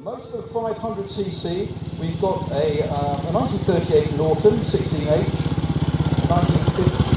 motor 500cc. We've got a 1938 Norton 16H, 1950.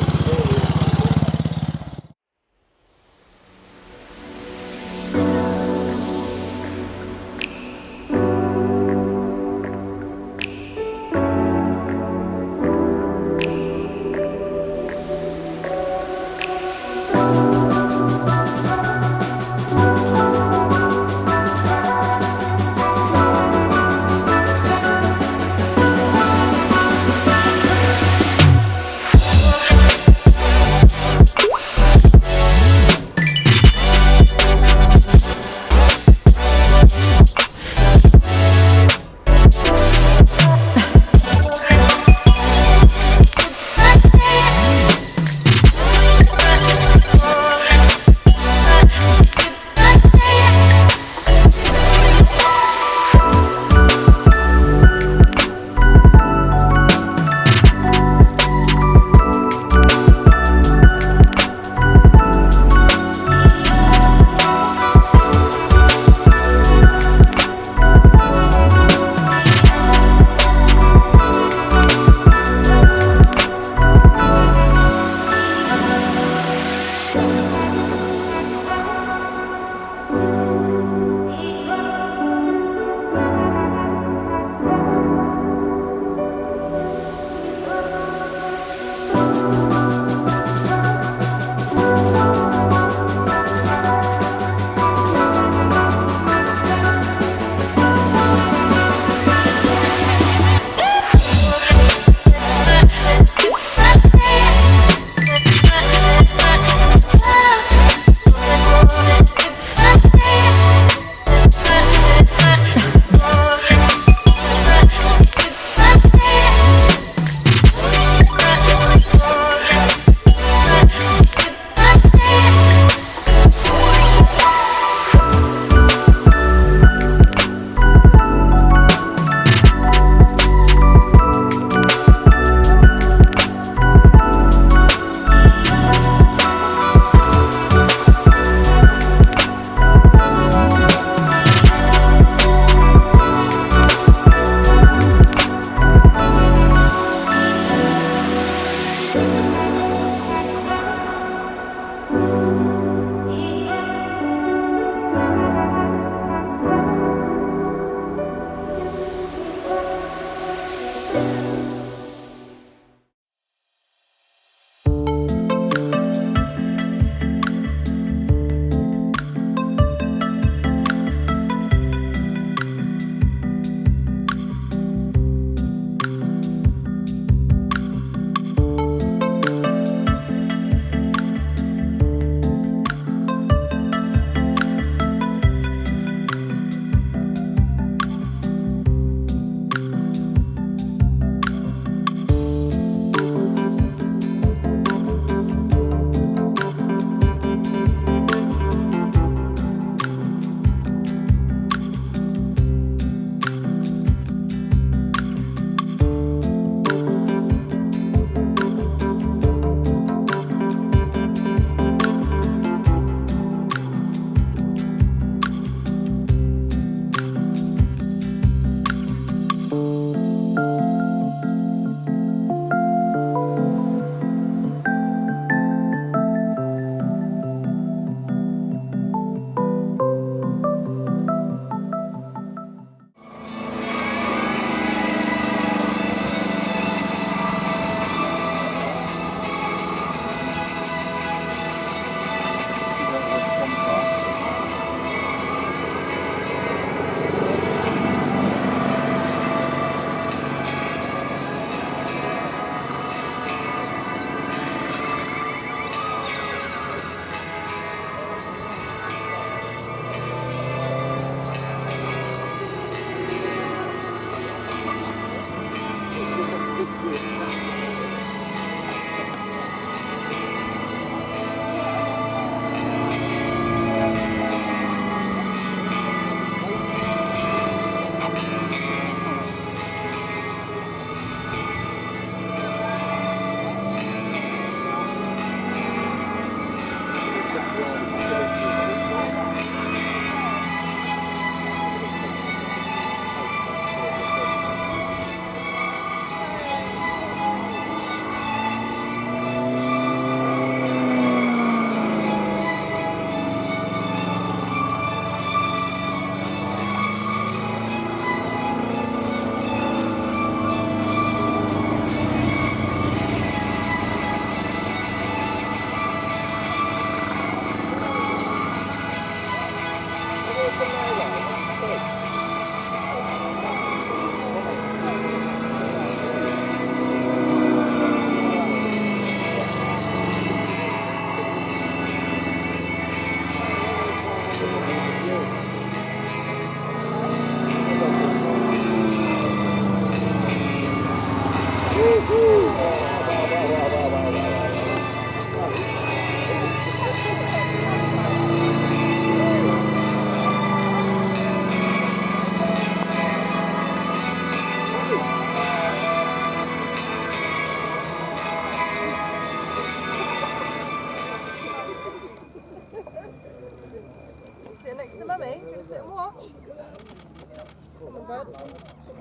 Come on, bud.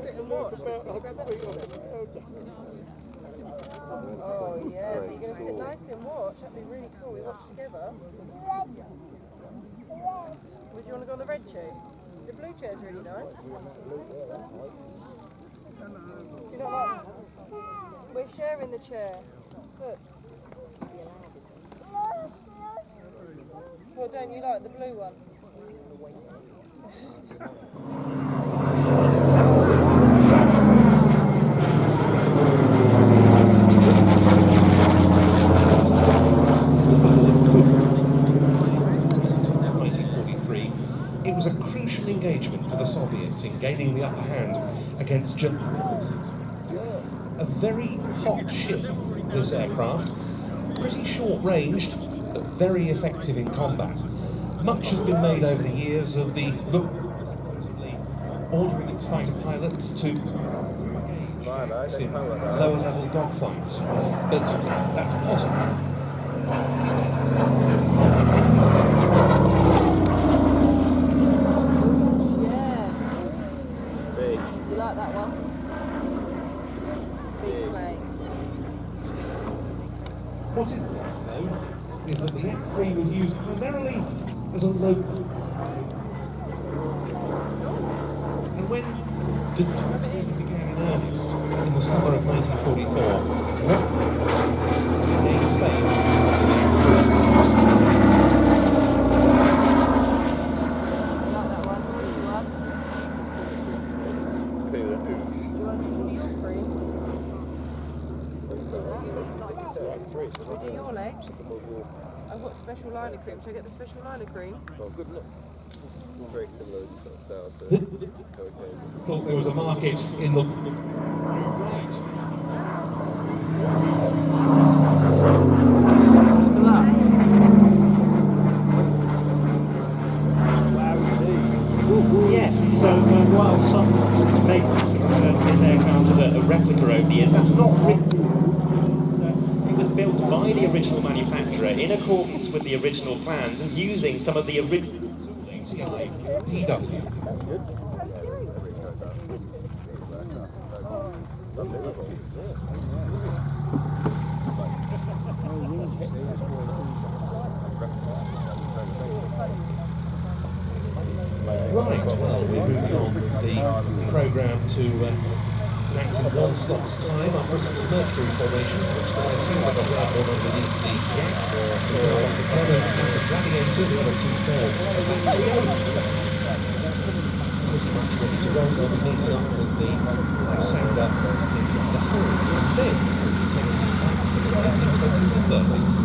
Sit and watch. Oh, yeah. So you're going to sit nice and watch. That'd be really cool. We watch together. Would you want to go on the red chair? The blue chair's really nice. You don't like... We're sharing the chair. Look. What don't you like? The blue one? It was a crucial engagement for the Soviets in gaining the upper hand against German forces. A very hot ship, this aircraft, pretty short-ranged, but very effective in combat. Much has been made over the years of the supposedly ordering its fighter pilots to engage in lower-level dogfights, but that's possible. You like that one? Big planes. What is though is that the F3 was used primarily as a local. And when development began in earnest in the summer of 1944, gained fame. Your legs? I've got special liner cream. Should I get the special liner cream? Oh, good look. Very similar sort of style to Hurricane. Thought there was a market in the Yes, and so while some may refer to this aircraft as a replica over the years, that's not really. It was built by the original manufacturer in accordance with the original plans and using some of the original tooling. PW. Right, well, we're moving on with the programme to act in one slot's time up Bristol Mercury formation, which the Lysander got that one underneath the gap. The Brennan and the Gladiator, the other two-thirds of that trio. Pretty much ready to roll. They'll be meeting up with the Lysander in the Hull and then taking it back to the 1920s and 30s.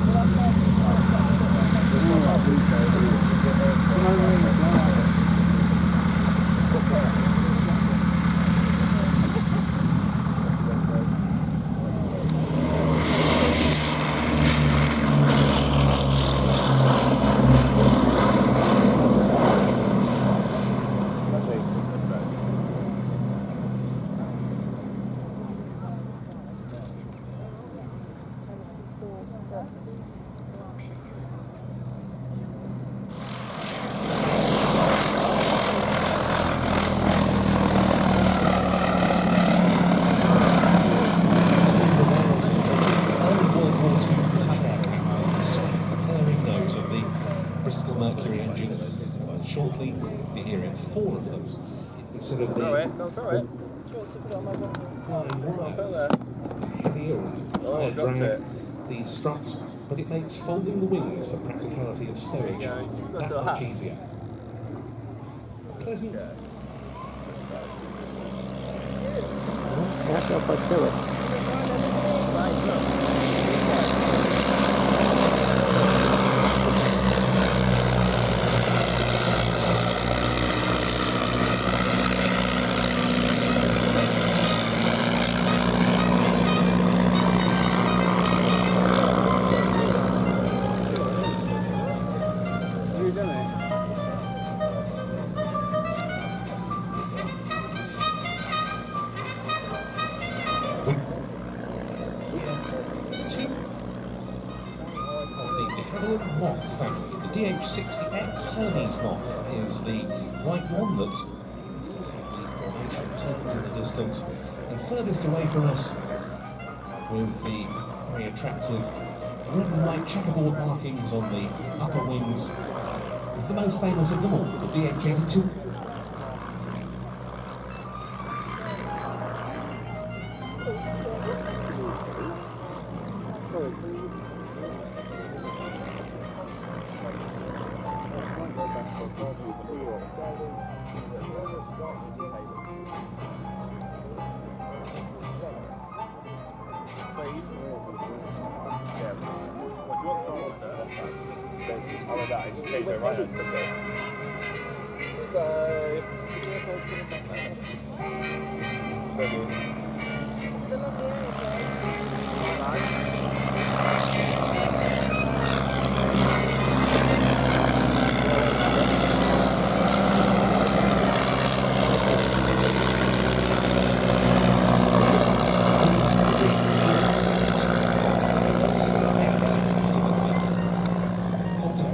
Bristol Mercury engine. Shortly, be hearing four of them. It's sort of the flying wires, heavier and higher drag, these struts, but it makes folding the wings for practicality of stowage that much easier. Pleasant. That's how I do it. Moth family. The DH-60X Hermes moth is the right one that's east as the formation turns in the distance, and furthest away from us, with the very attractive red and white checkerboard markings on the upper wings, is the most famous of them all, the DH-82.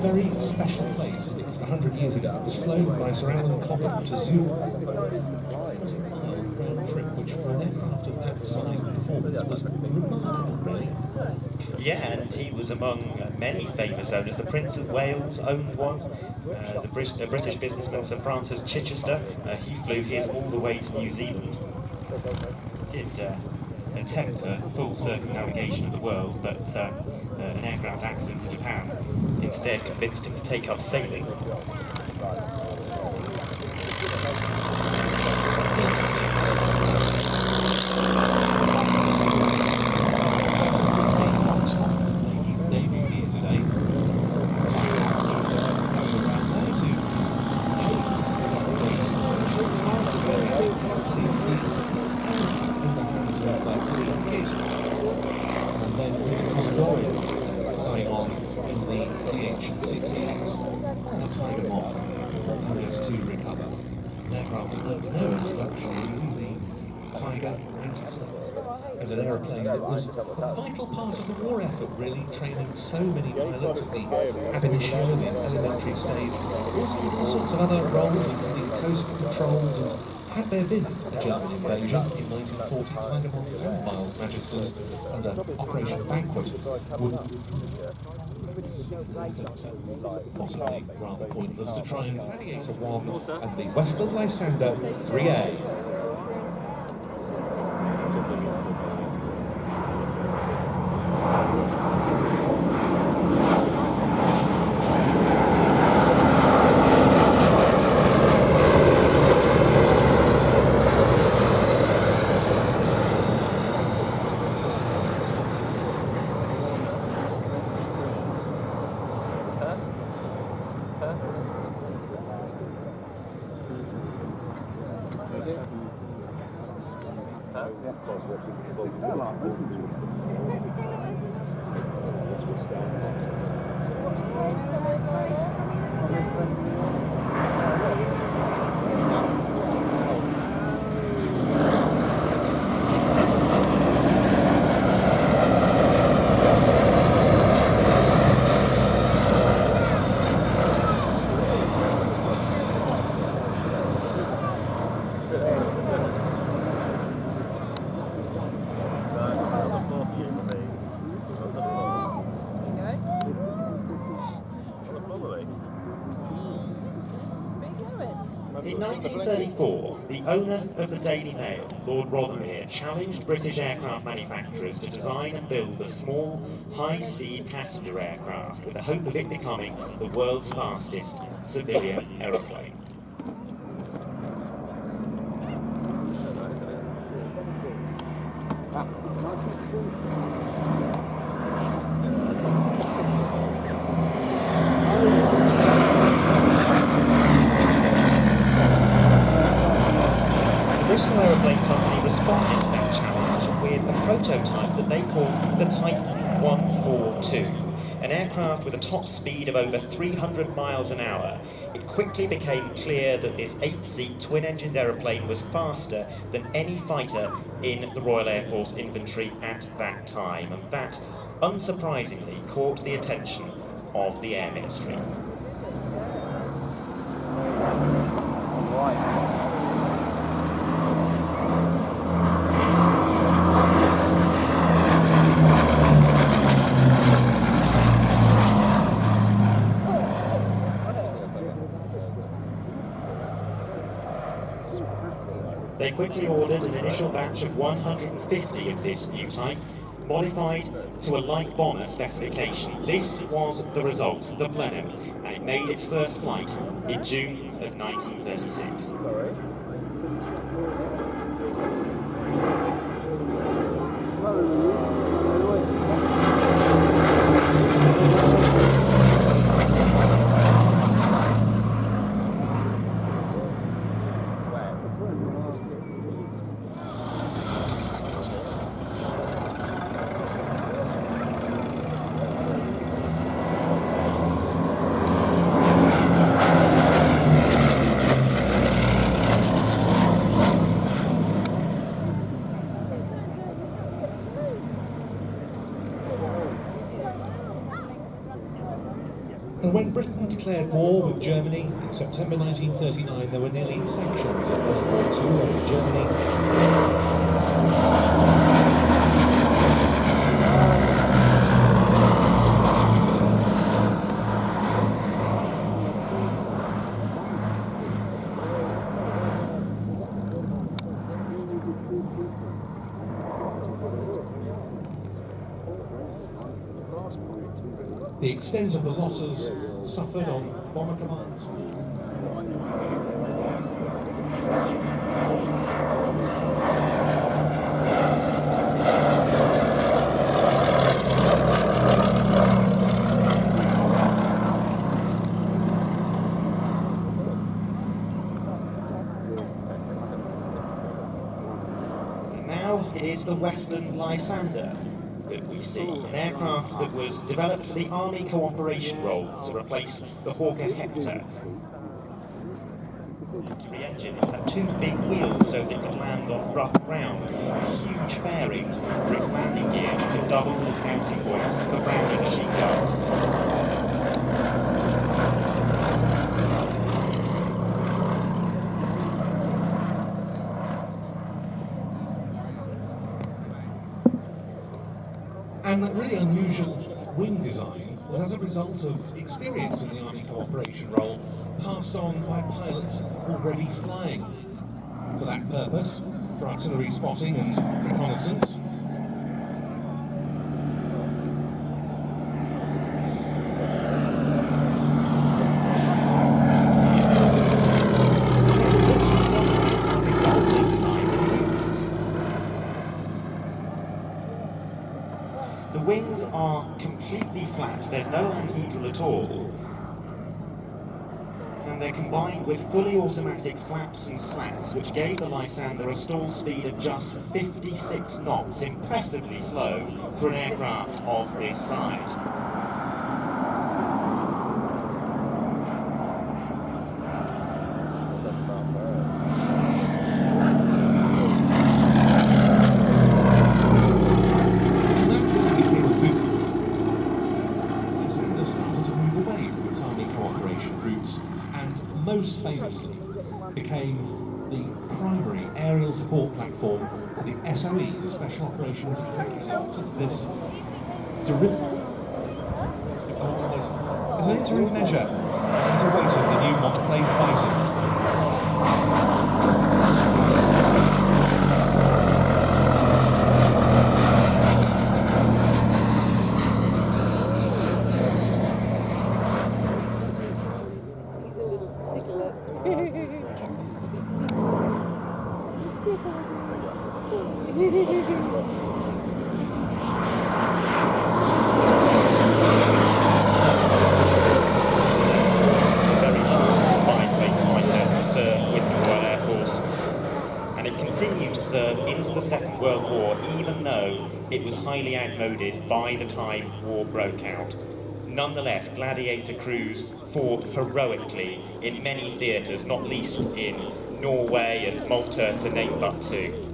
Very special place. 100 years ago, it was flown by Sir Alan Cobham to Zurich. It was a mile round trip, which for an aircraft of that size and performance was remarkable, really. Yeah, and he was among many famous owners. The Prince of Wales owned one. The British businessman Sir Francis Chichester, he flew his all the way to New Zealand. Did attempt a full circumnavigation of the world, but an aircraft accident in Japan instead convinced him to take up sailing. His debut here today. And then Peter Cosgorian flying on in the DH-60X on a Tiger Moth, needs to recover. An aircraft that needs no introduction, really, the Tiger 86. And an aeroplane that was a vital part of the war effort, really, training so many pilots at the ab initio, the elementary stage, also with all sorts of other roles, including coast patrols. And had there been a German invasion in 1940, Tiger Moth 3 Miles Magisters under Operation Banquet would possibly rather pointless to try and Gladiator 1 and the Western Lysander 3A. In 1934, the owner of the Daily Mail, Lord Rothermere, challenged British aircraft manufacturers to design and build a small, high-speed passenger aircraft with the hope of it becoming the world's fastest civilian aeroplane. The Bristol Aeroplane Company responded to that challenge with a prototype that they called the Type 142, an aircraft with a top speed of over 300 miles an hour. It quickly became clear that this 8-seat twin-engined aeroplane was faster than any fighter in the Royal Air Force infantry at that time, and that, unsurprisingly, caught the attention of the Air Ministry. They quickly ordered an initial batch of 150 of this new type, modified to a light bomber specification. This was the result, the Blenheim, and it made its first flight in June of 1936. And when Britain declared war with Germany in September 1939, there were nearly sanctions of World War II over Germany. The extent of the losses suffered on bomber commands. And now it is the Westland Lysander that we see, an aircraft that was developed for the Army cooperation role to replace the Hawker Hector. The engine had two big wheels so that it could land on rough ground, huge fairings for its landing gear that could double as mounting points for grounding machine guns. And that really unusual wing design was as a result of experience in the Army cooperation role passed on by pilots already flying for that purpose, for artillery spotting and reconnaissance. The wings are completely flat, there's no anhedral at all, and they're combined with fully automatic flaps and slats, which gave the Lysander a stall speed of just 56 knots, impressively slow for an aircraft of this size. Most famously became the primary aerial support platform for the SOE, the Special Operations Executive. This derivative as an interim measure as awaited the new monoplane fighters. Into the Second World War, even though it was highly outmoded by the time war broke out. Nonetheless, gladiator crews fought heroically in many theatres, not least in Norway and Malta, to name but two.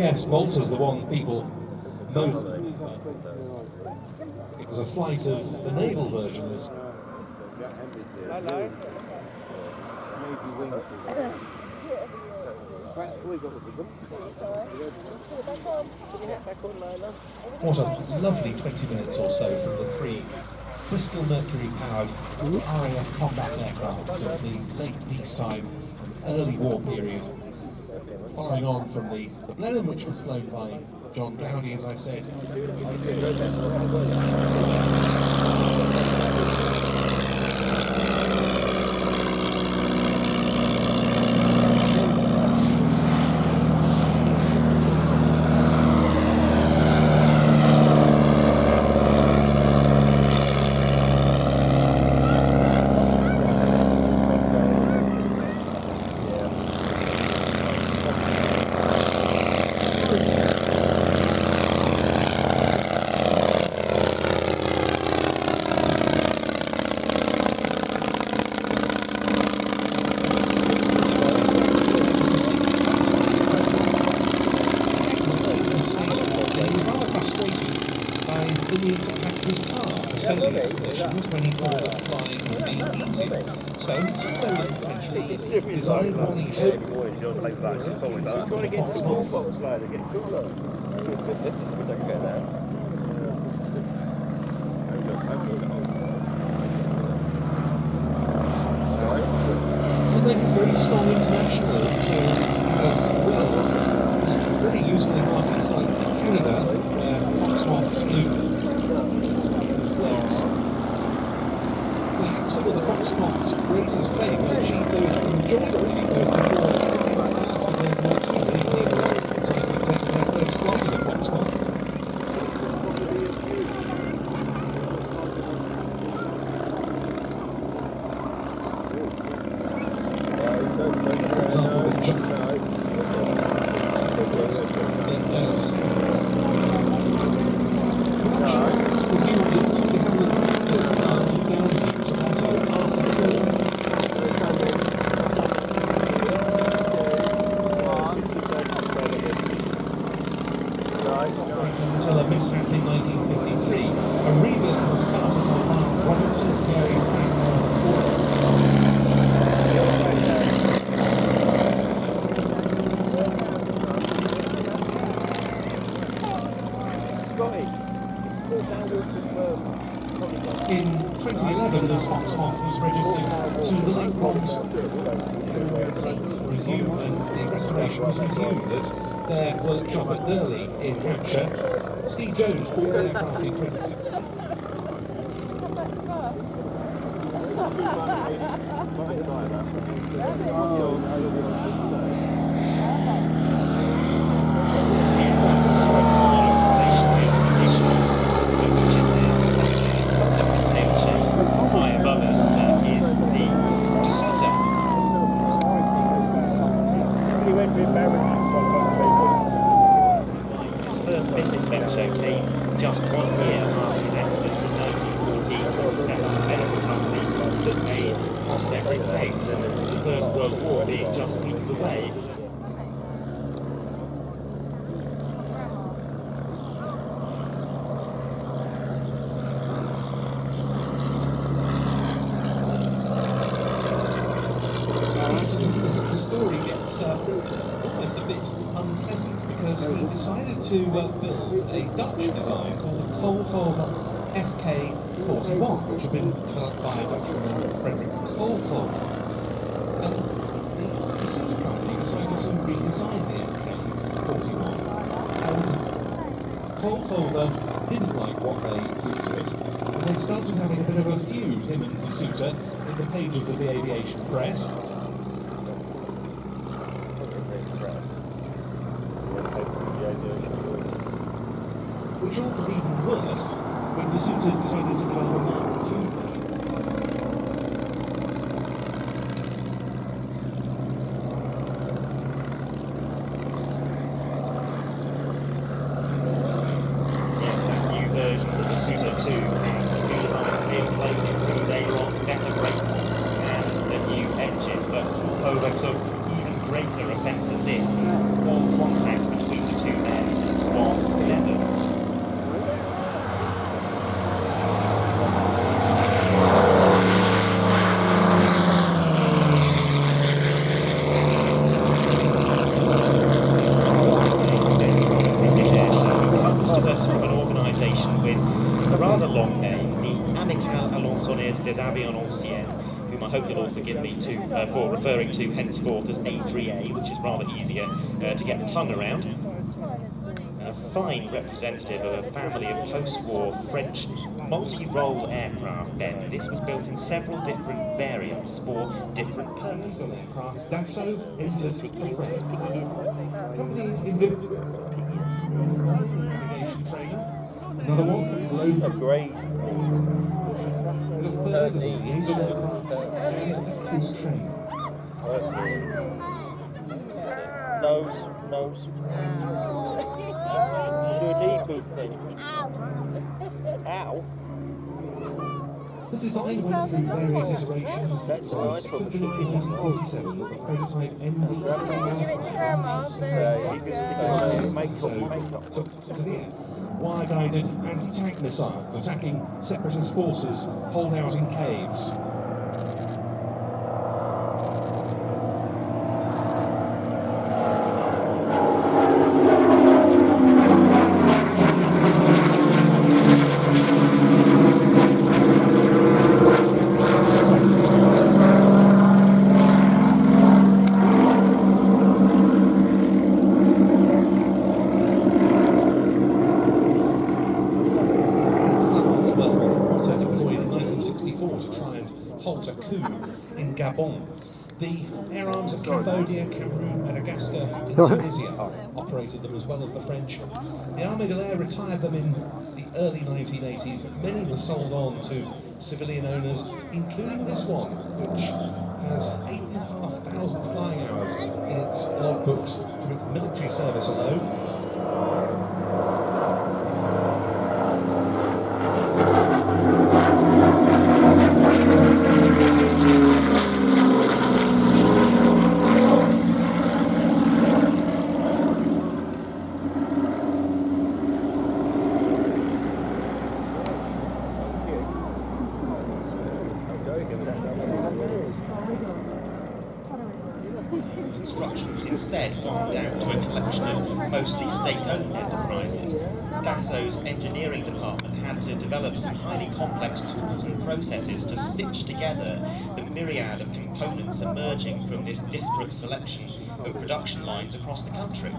Yes, Malta's the one people know. It was a flight of the naval versions. Hello. What a lovely 20 minutes or so from the three Bristol Mercury-powered RAF combat aircraft of the late peacetime and early war period, following on from the Blenheim, which was flown by John Gowdy, as I said. When he thought flying would be easy. So he saw there was potentially design one he had. And they had very strong international experience as well. It was very useful in markets like Canada, where Foxmoths flew. Perhaps some of the Foxmoth's greatest fame was achieved from joyriding, both before and after World War II. They were taking their first flight in a Foxmoth. For example, with John Dale Sands. Production was yielded to the Hamlet was planted down to Toronto after the war. Until a mishap in 1953, a rebuild was started by Mark Robinson, Gary In 2011, this Foxmoth was registered to the Lake Bronx resumed, and the restoration was resumed at their workshop at Durley in Hampshire. Steve Jones bought the aircraft in 2016. His first business venture came just 1 year after his accident in 1914 when he set up a medical company that made prosthetic legs, the First World War being just weeks away. The story gets almost a bit unpleasant because he decided to build a Dutch design called the Koolhoven FK-41, which had been developed by a Dutchman named Frederick Koolhoven. And the Suter company decided to redesign the FK-41, and Koolhoven didn't like what they did to it, and they started having a bit of a feud, him and De Suter, in the pages of the aviation press. Which all got even worse when De Suter decided to develop a Mark II version. Yes, that new version of the Suter 2 had redesigned in like aileron better brakes and the new engine, but Koolhoven took even greater offence at this. All contact between the two A rather long name, the Amicale Alençonnaise des Avions Anciens, whom I hope you'll all forgive me for referring to henceforth as A3A, which is rather easier to get the tongue around. A fine representative of a family of post-war French multi-role aircraft, Ben. This was built in several different variants for different purposes. Aircraft Dassault entered the fray. Company in the navigation training. Another one for global. Grazed The third is a liaison aircraft and a crew train. nose. Do a knee boot thing. Ow. The design went through various iterations. That's So nice it's one. July 1947 that the prototype Give it to Grandma. You can stick it on makeup. took to the air. Wire-guided anti-tank missiles attacking separatist forces holed out in caves. Halt a coup in Gabon. The air arms of Cambodia, Cameroon, Madagascar, and Tunisia operated them as well as the French. The Armée de l'Air retired them in the early 1980s. Many were sold on to civilian owners, including this one, which has 8,500 flying hours in its logbooks from its military service alone. Construction was instead farmed out to a collection of mostly state-owned enterprises. Dassault's engineering department had to develop some highly complex tools and processes to stitch together the myriad of components emerging from this disparate selection of production lines across the country.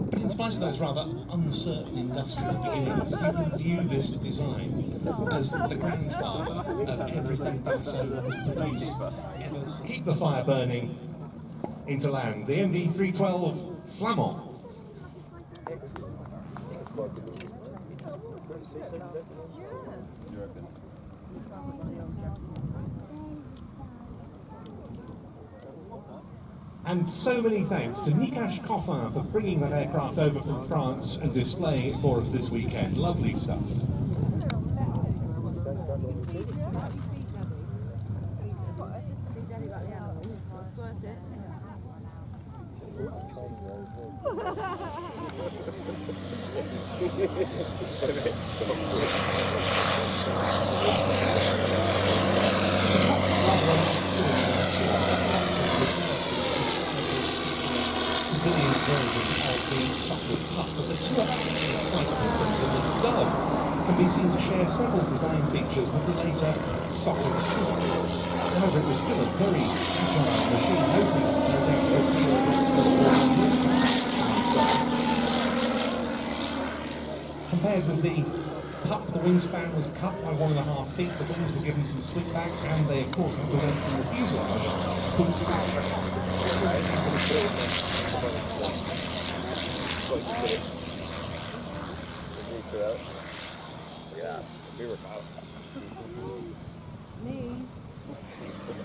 But in spite of those rather uncertain industrial beginnings, you can view this design as the grandfather of everything Dassault has produced. Keep the fire burning into land. The MD-312 Flamand. And so many thanks to Nikash Coffin for bringing that aircraft over from France and displaying it for us this weekend. Lovely stuff. Civilian version of the Shuttleworth Pup, but the two are actually quite different, and the Dove can be seen to share several design features with the later Shuttleworth Festival. However, it was still a very agile machine, hoping compared with the Pup, the wingspan was cut by 1.5 feet, the wings were given some swing back, and they, of course, had the length from the fuselage. Yeah, we were out.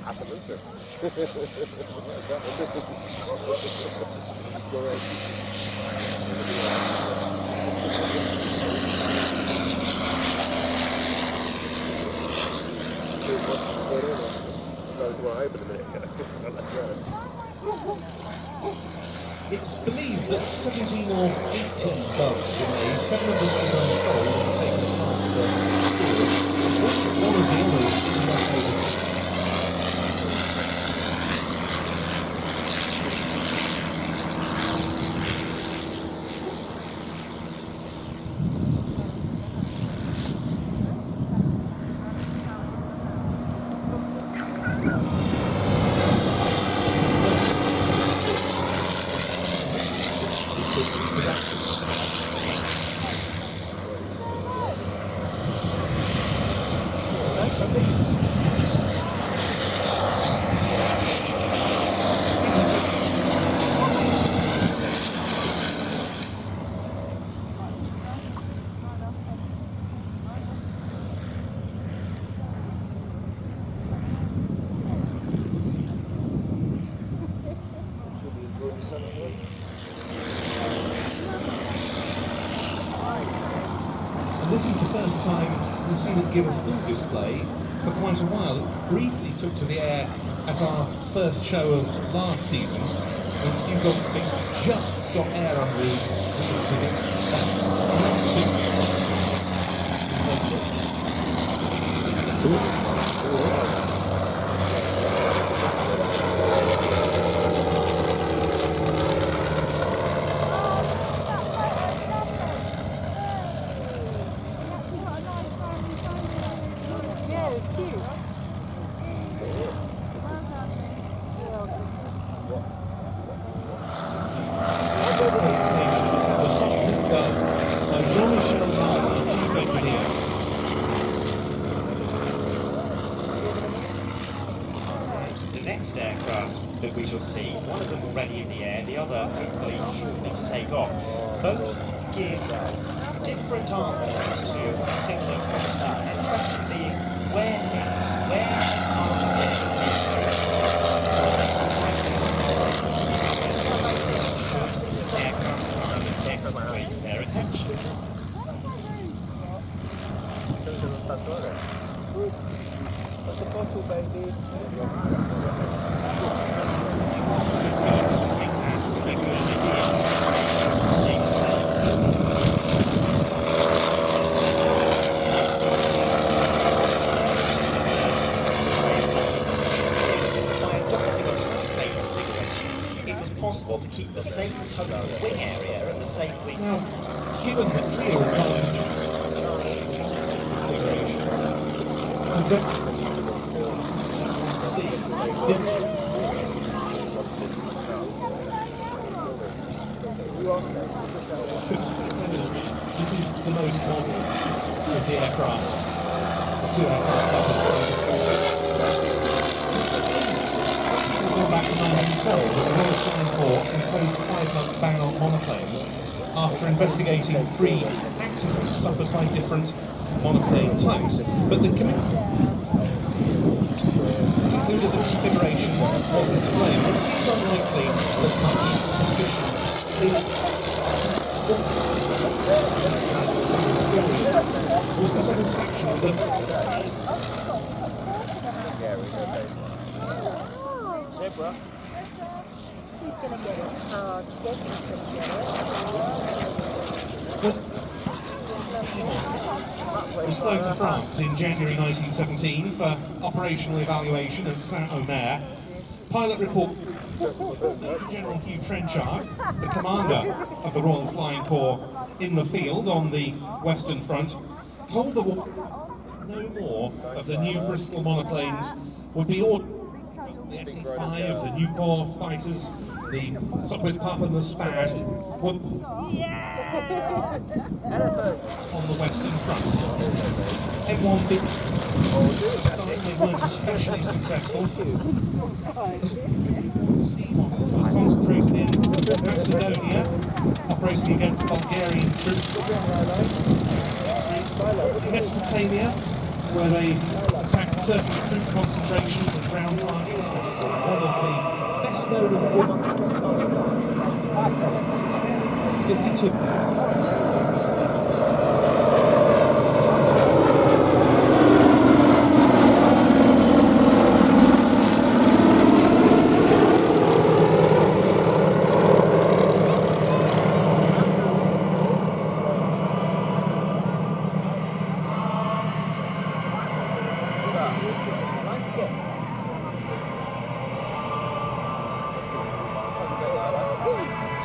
Absolutely. It's believed that 17 or 18 Doves were made, 7 of which were unsold and taken apart for storage. One of the others did not oversee. This is the first time we've seen it give a full display for quite a while. It briefly took to the air at our first show of last season, when Steve Goldsby just got air under his wheels and it's Yeah, it's cute. presentation of the lift of Jean-Michel Jarre, Chief Engineer. The next aircraft that we shall see, one of them already in the air, the other hopefully shortly to take off. Both give different answers to a similar question, and the question being, where next? Where are aircraft trying to next place their attention? That's a bottle, baby. Possible to keep the same total wing area and the same wing. Now, given the clear advantages of configuration, it's a very this is the most modern of the aircraft. The two aircraft going back to 1912, when the Royal Flying Corps imposed a 5-month ban on monoplanes after investigating 3 accidents suffered by different monoplane types. But the committee concluded the configuration wasn't to blame. It seems unlikely that much suspicion was the satisfaction of the Zebra. He's going to get it. Debbie's going to get it. was flown to France in January 1917 for operational evaluation at Saint-Omer. Pilot report: Major General Hugh Trenchard, the commander of the Royal Flying Corps in the field on the Western Front, told the war no more of the new Bristol monoplanes would be ordered. The SE-5, the Newport fighters, the Sopwith Pup and the Spad were on the Western Front. M1 did they weren't especially successful. The C models was concentrated in Macedonia, operating against Bulgarian troops. In Mesopotamia, where they attacked Turkish troop concentrations and ground fighters. One of the best known of the 52.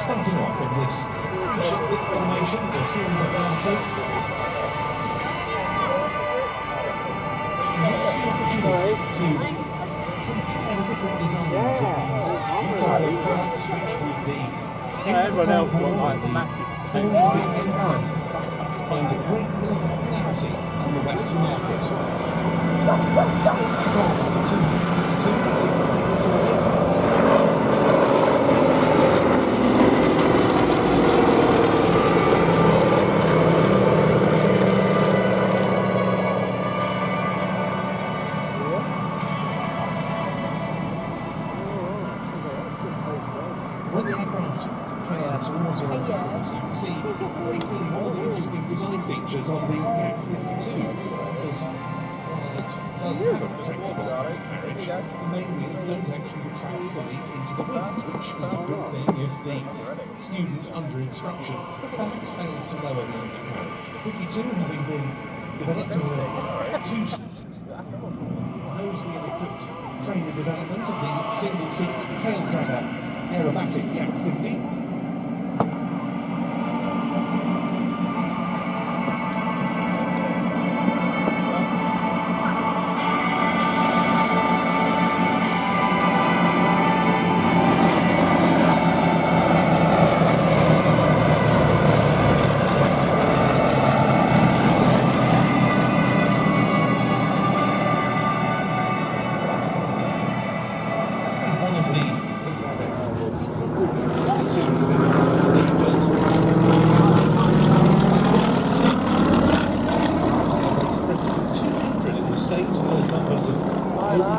Starting off in this ship formation with a series of lancers. It's the opportunity to compare the different designs of these cargo products, which would be everyone else want like the massive find a great deal of popularity on the Western market. When the aircraft head towards our difference, you can see very clearly one of the interesting design features on the Yak 52, because while it does have a retractable undercarriage, the main wheels don't actually retract fully into the wings, which is a good thing if the student under instruction perhaps fails to lower the undercarriage. The 52 having been developed as a nose wheel equipped train and development of the single seat tail dragger aerobatic Yak 50.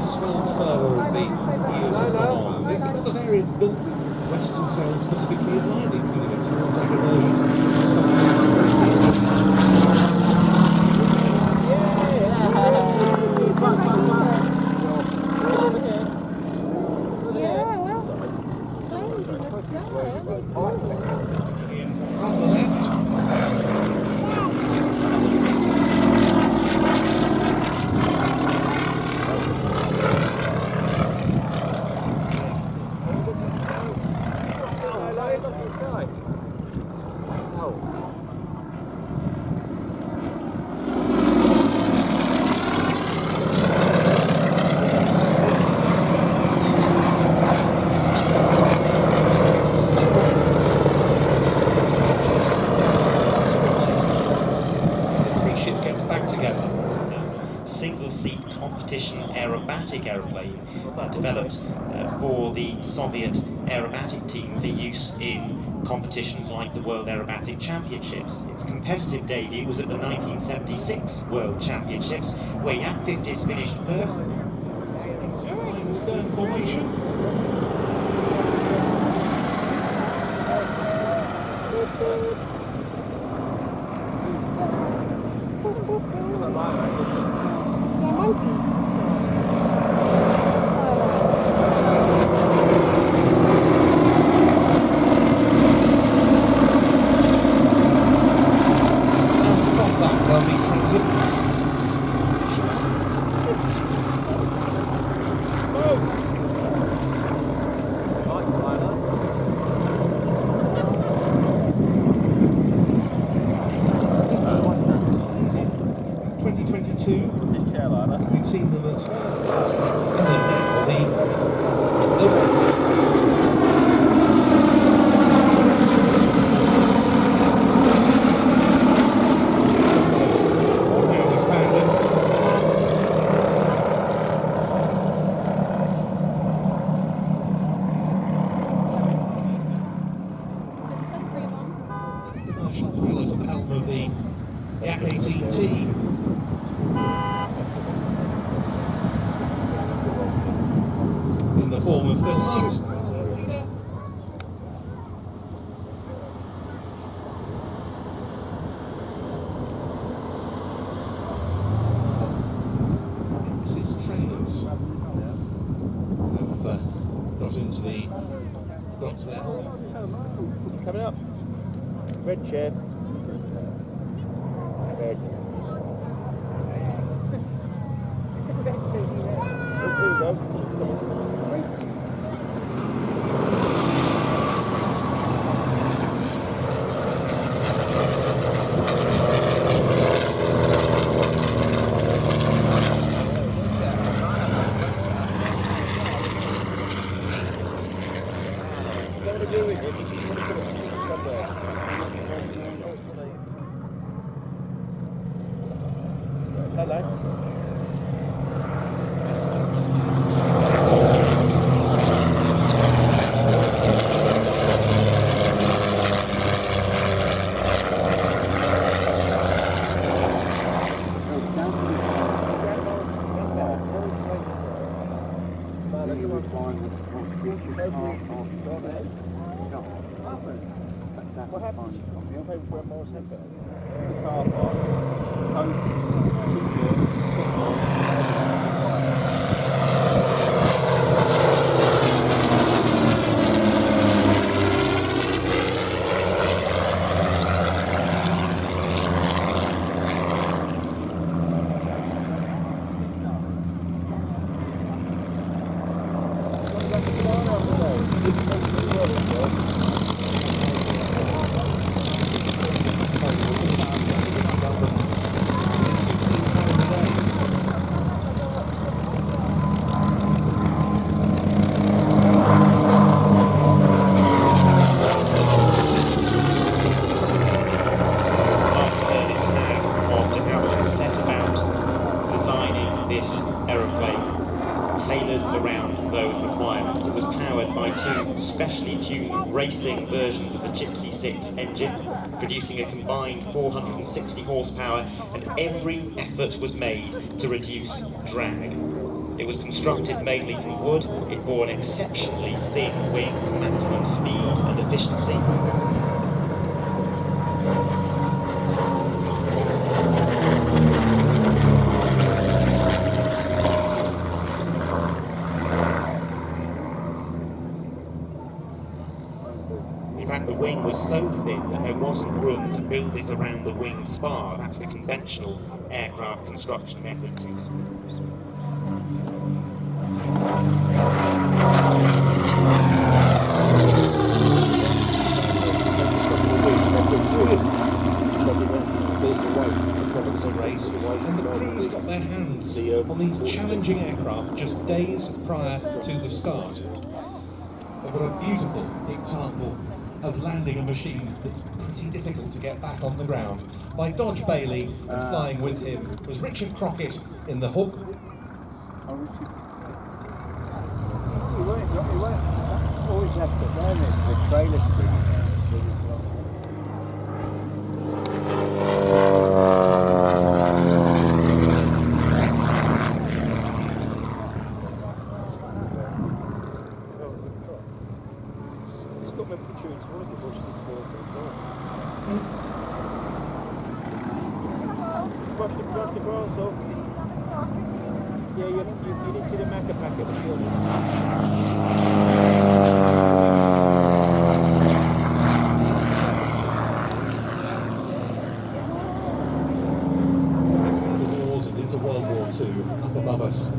Swelled further as the years have gone on. The other variants built with Western cells specifically in mind, including a tail dragger version and some from the left. Single-seat competition aerobatic aeroplane developed for the Soviet aerobatic team for use in competitions like the World Aerobatic Championships. Its competitive debut was at the 1976 World Championships, where Yak 50s finished first. In the stern formation. We've seen them at now disbanded. Commercial pilot at the helm of the Yak 18T. In the form of Phil Hardison. This is trainers have got to their helm. Coming up. Red chair. Red. There you go. Hello. What happened? You pay with Grandma's headband. car park. Specially tuned racing versions of the Gypsy 6 engine, producing a combined 460 horsepower, and every effort was made to reduce drag. It was constructed mainly from wood, it bore an exceptionally thin wing for maximum speed and efficiency. The wing was so thin that there wasn't room to build it around the wing spar. That's the conventional aircraft construction method. Race, and the crews got their hands on these challenging aircraft just days prior to the start. They've got a beautiful example of landing a machine that's pretty difficult to get back on the ground by Dodge Bailey, and flying with him was Richard Crockett in the Hook. Always have to learn it, the trailer spring. Brush the grass off. Yeah, you didn't see the Macca packet before. The wars into World War II up above us.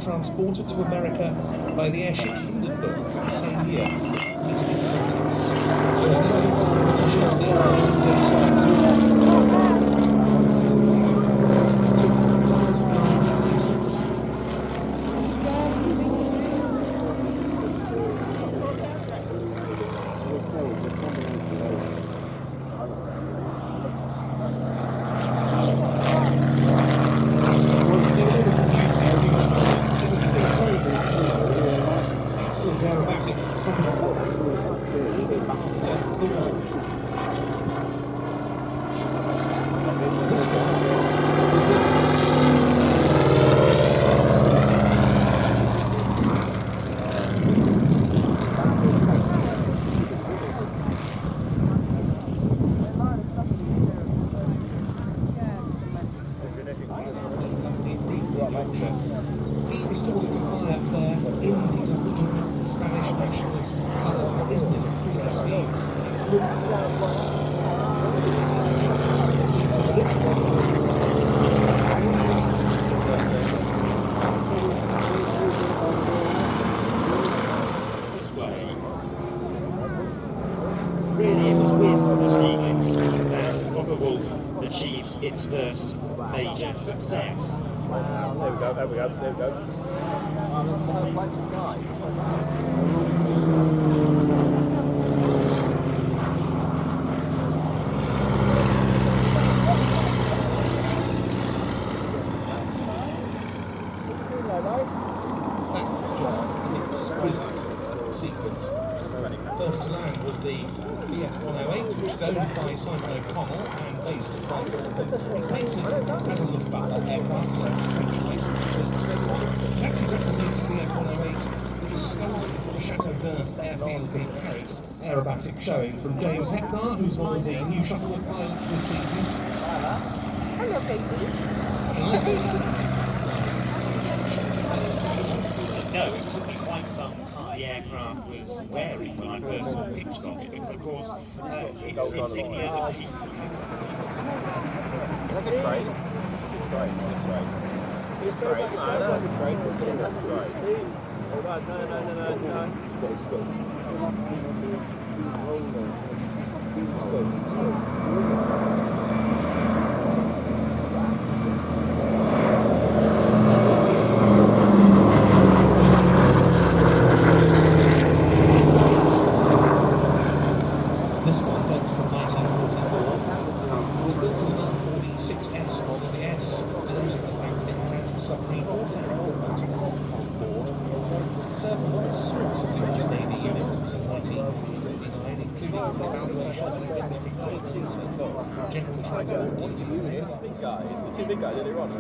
Transported to America by the airship Hindenburg that same year. Contexts. There was no competition on the He restored it to fly up there in his original Spanish This way. Really, it was with the Stieglitz that Wolf achieved its first major success. There we go, there we go, there we go. That was just an exquisite sequence. First to land was the BF-108, which is owned by Simon O'Connell and based at Brighton. It's painted as a Luftwaffe aircraft, that's French licence built. It actually represents a BF-108 that was stolen from the Chateauneuf airfield in Paris. Aerobatic showing from James Hepnar, who's one of the new Shuttleworth pilots this season. Hello, baby. No, it took me quite some time. The aircraft was wary when I first saw pictures of it because, of course, its insignia that people. That's great. It's great. It's great. It's great. It's great. That's great. This one dates from 1944. It was built as an R-46S model S, denoting the fact that it had submarine warfare equipment on board. It served a wide sort of US Navy units until 1959, including the evaluation of electronic equipment and general transport duties. Big guy, the two big guys earlier on.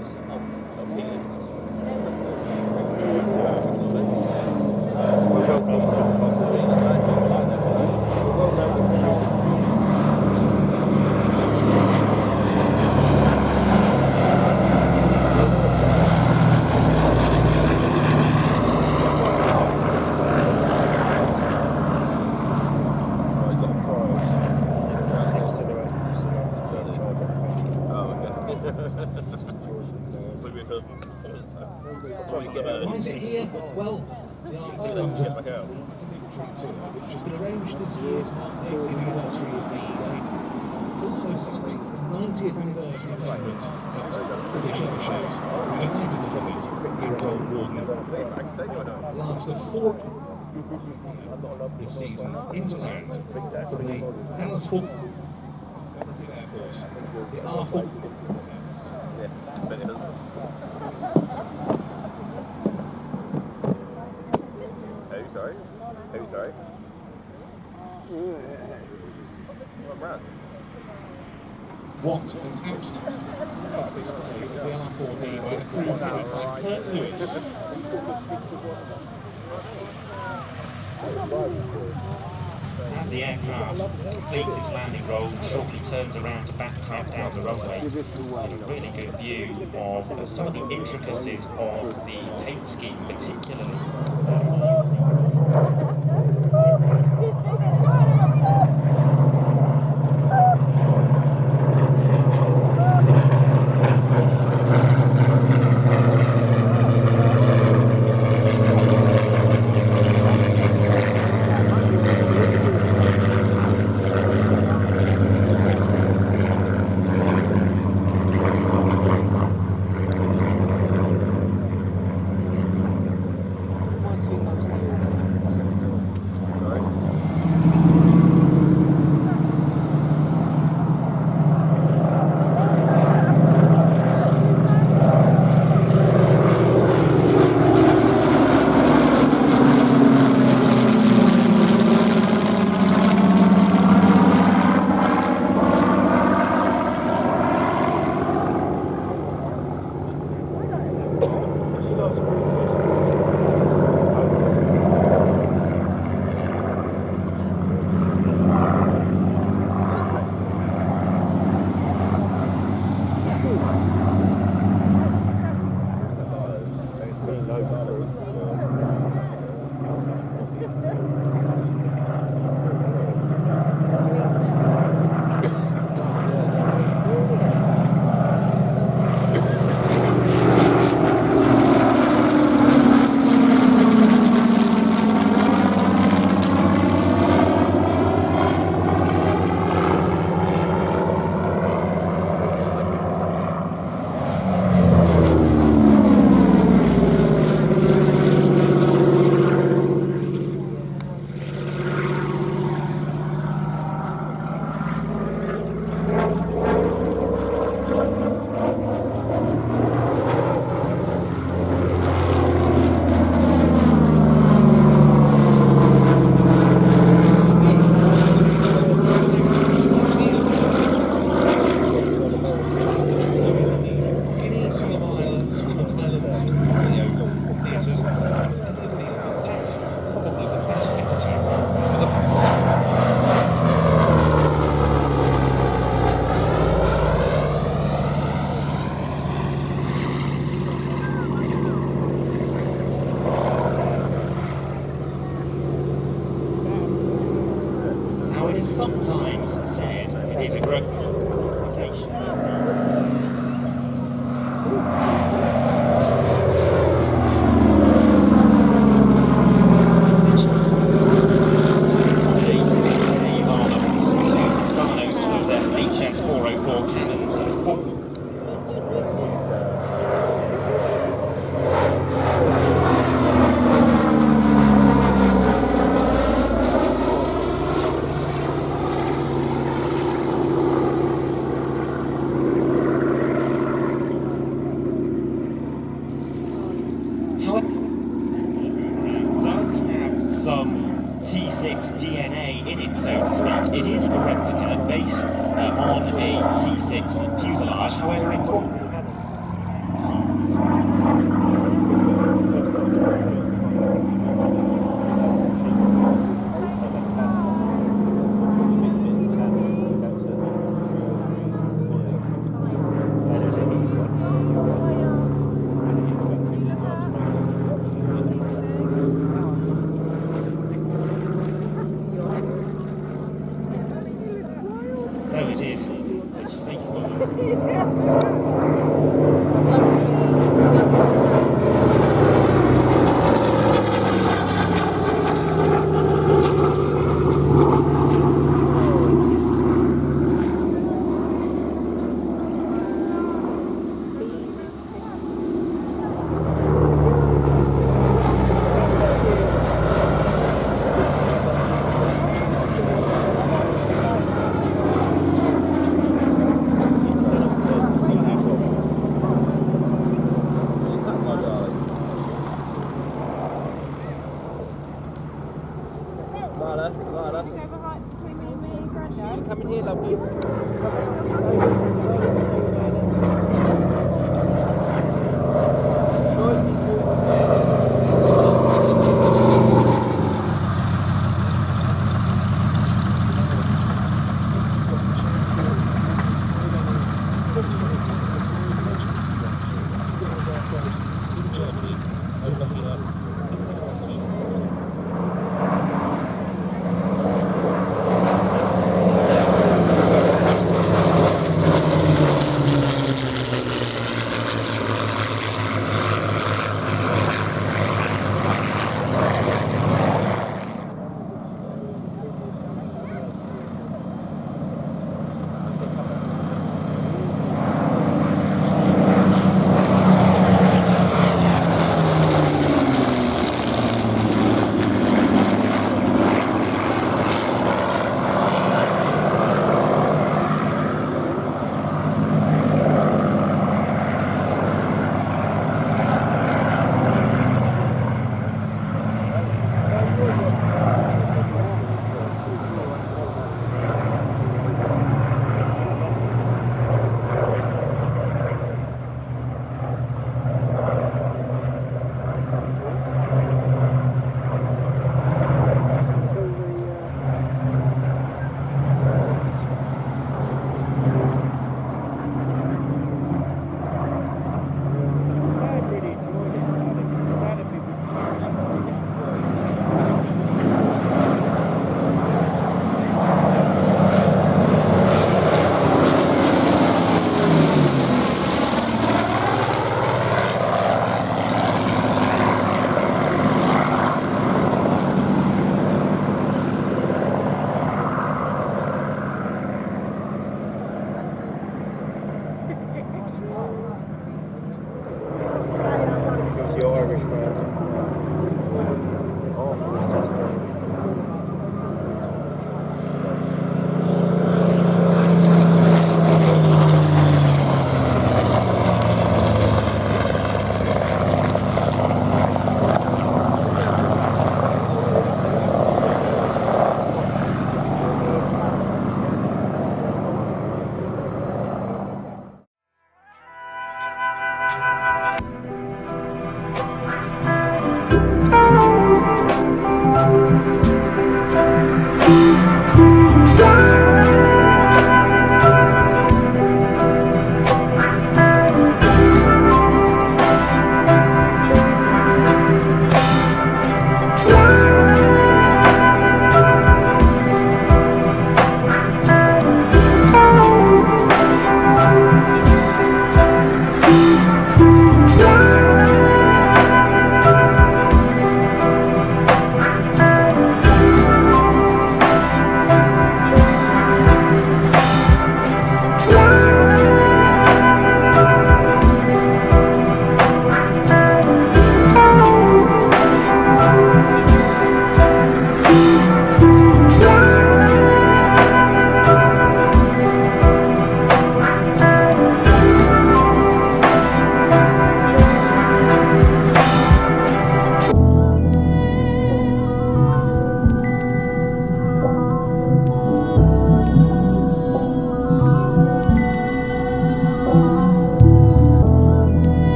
Why is it here? Well, the answer comes up to which has been arranged this year to mark the 80th anniversary of the E-Day. Also celebrates the 90th anniversary attainment at British Air Shows. We're delighted to have it here at Old Warden. Last of 4 this season into land from the Dallas Fort Air Force, the R4. Sorry? Who's sorry? What an absolute display of the R4D by the crew headed by Kurt Lewis. As the aircraft completes its landing roll, shortly turns around to backtrack down the runway. A really good view of some of the intricacies of the paint scheme, particularly. opportunity for the... Now, it is sometimes said it is a great application. HS-404 cannons and four. Does have some T6 DNA in it, so to speak. It is a replica based on a T6 fuselage, however, it no, it is. It's faithful. Come in here, lovely. Come in, stay. Choice is